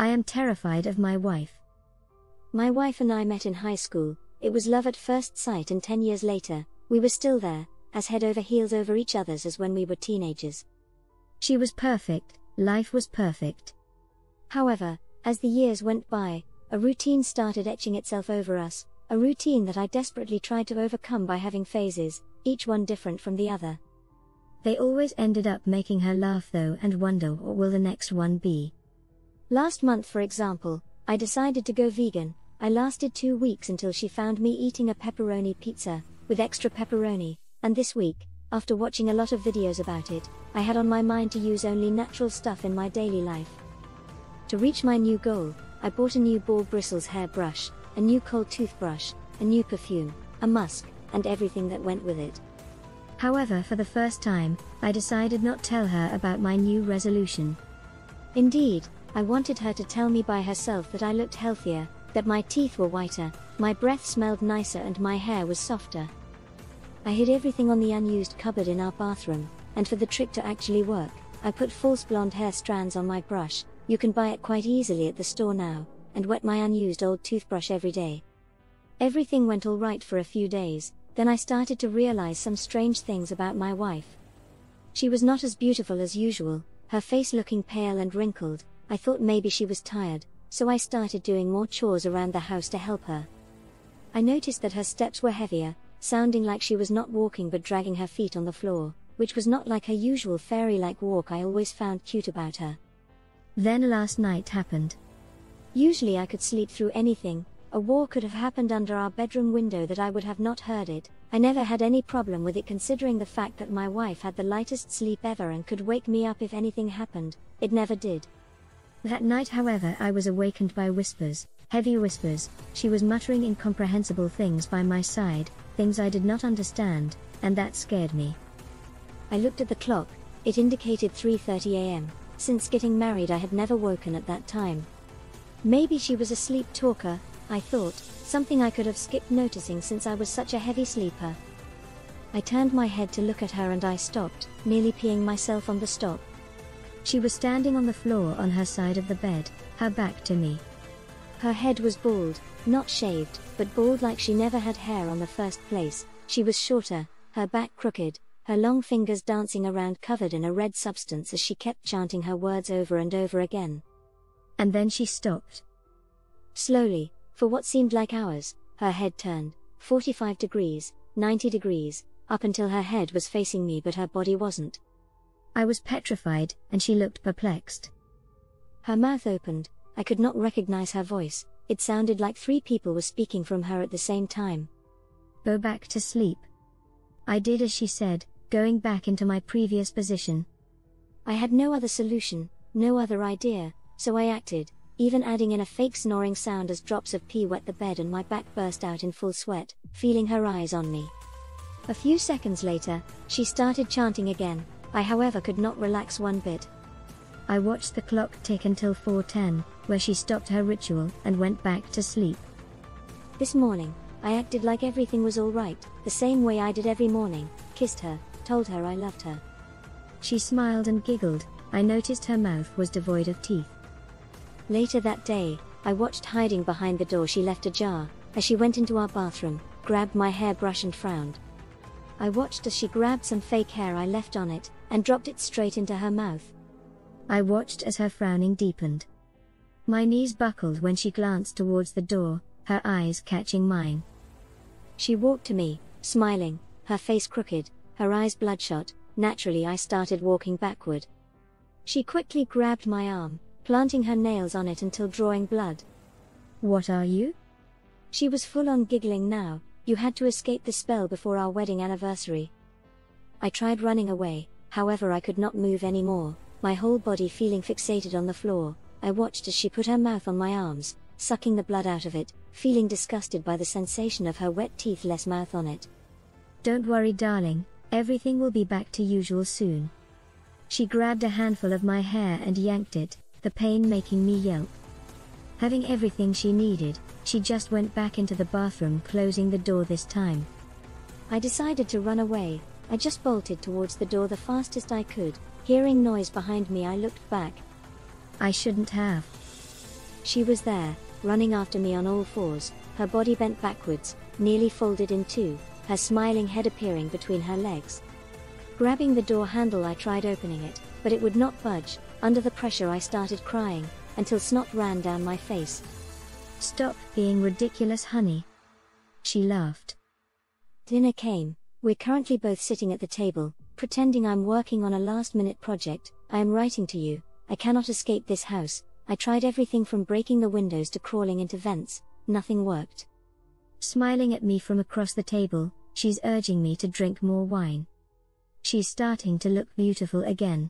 I am terrified of my wife. My wife and I met in high school. It was love at first sight, and 10 years later, we were still there, as head over heels over each other's as when we were teenagers. She was perfect, life was perfect. However, as the years went by, a routine started etching itself over us, a routine that I desperately tried to overcome by having phases, each one different from the other. They always ended up making her laugh though, and wonder what will the next one be. Last month, for example, I decided to go vegan. I lasted 2 weeks until she found me eating a pepperoni pizza, with extra pepperoni, and this week, after watching a lot of videos about it, I had on my mind to use only natural stuff in my daily life. To reach my new goal, I bought a new boar bristles hairbrush, a new cold toothbrush, a new perfume, a musk, and everything that went with it. However, for the first time, I decided not to tell her about my new resolution. Indeed, I wanted her to tell me by herself that I looked healthier, that my teeth were whiter, my breath smelled nicer, and my hair was softer. I hid everything on the unused cupboard in our bathroom, and for the trick to actually work, I put false blonde hair strands on my brush. You can buy it quite easily at the store now, and wet my unused old toothbrush every day. Everything went all right for a few days, then I started to realize some strange things about my wife. She was not as beautiful as usual, her face looking pale and wrinkled. I thought maybe she was tired, so I started doing more chores around the house to help her. I noticed that her steps were heavier, sounding like she was not walking but dragging her feet on the floor, which was not like her usual fairy-like walk I always found cute about her. Then last night happened. Usually I could sleep through anything. A war could have happened under our bedroom window that I would have not heard it. I never had any problem with it, considering the fact that my wife had the lightest sleep ever and could wake me up if anything happened. It never did. That night, however, I was awakened by whispers, heavy whispers. She was muttering incomprehensible things by my side, things I did not understand, and that scared me. I looked at the clock. It indicated 3:30 a.m. Since getting married I had never woken at that time. Maybe she was a sleep talker, I thought, something I could have skipped noticing since I was such a heavy sleeper. I turned my head to look at her and I stopped, nearly peeing myself on the stop. She was standing on the floor on her side of the bed, her back to me. Her head was bald, not shaved, but bald like she never had hair on the first place. She was shorter, her back crooked, her long fingers dancing around covered in a red substance as she kept chanting her words over and over again. And then she stopped. Slowly, for what seemed like hours, her head turned, 45 degrees, 90 degrees, up until her head was facing me but her body wasn't. I was petrified, and she looked perplexed. Her mouth opened. I could not recognize her voice. It sounded like 3 people were speaking from her at the same time. Go back to sleep. I did as she said, going back into my previous position. I had no other solution, no other idea, so I acted, even adding in a fake snoring sound as drops of pee wet the bed and my back burst out in full sweat, feeling her eyes on me. A few seconds later, she started chanting again. I, however, could not relax one bit. I watched the clock tick until 4:10, where she stopped her ritual and went back to sleep. This morning, I acted like everything was all right, the same way I did every morning, kissed her, told her I loved her. She smiled and giggled. I noticed her mouth was devoid of teeth. Later that day, I watched hiding behind the door she left ajar, as she went into our bathroom, grabbed my hairbrush and frowned. I watched as she grabbed some fake hair I left on it, and dropped it straight into her mouth. I watched as her frowning deepened. My knees buckled when she glanced towards the door, her eyes catching mine. She walked to me, smiling, her face crooked, her eyes bloodshot. Naturally I started walking backward. She quickly grabbed my arm, planting her nails on it until drawing blood. What are you? She was full on giggling now. You had to escape the spell before our wedding anniversary. I tried running away, however I could not move anymore, my whole body feeling fixated on the floor. I watched as she put her mouth on my arms, sucking the blood out of it, feeling disgusted by the sensation of her wet teeth less mouth on it. Don't worry, darling, everything will be back to usual soon. She grabbed a handful of my hair and yanked it, the pain making me yelp. Having everything she needed, she just went back into the bathroom, closing the door this time. I decided to run away. I just bolted towards the door the fastest I could. Hearing noise behind me, I looked back. I shouldn't have. She was there, running after me on all fours, her body bent backwards, nearly folded in two, her smiling head appearing between her legs. Grabbing the door handle, I tried opening it, but it would not budge. Under the pressure I started crying, until snot ran down my face. "Stop being ridiculous, honey." She laughed. Dinner came. We're currently both sitting at the table, pretending I'm working on a last-minute project. I am writing to you. I cannot escape this house. I tried everything from breaking the windows to crawling into vents. Nothing worked. Smiling at me from across the table, she's urging me to drink more wine. She's starting to look beautiful again.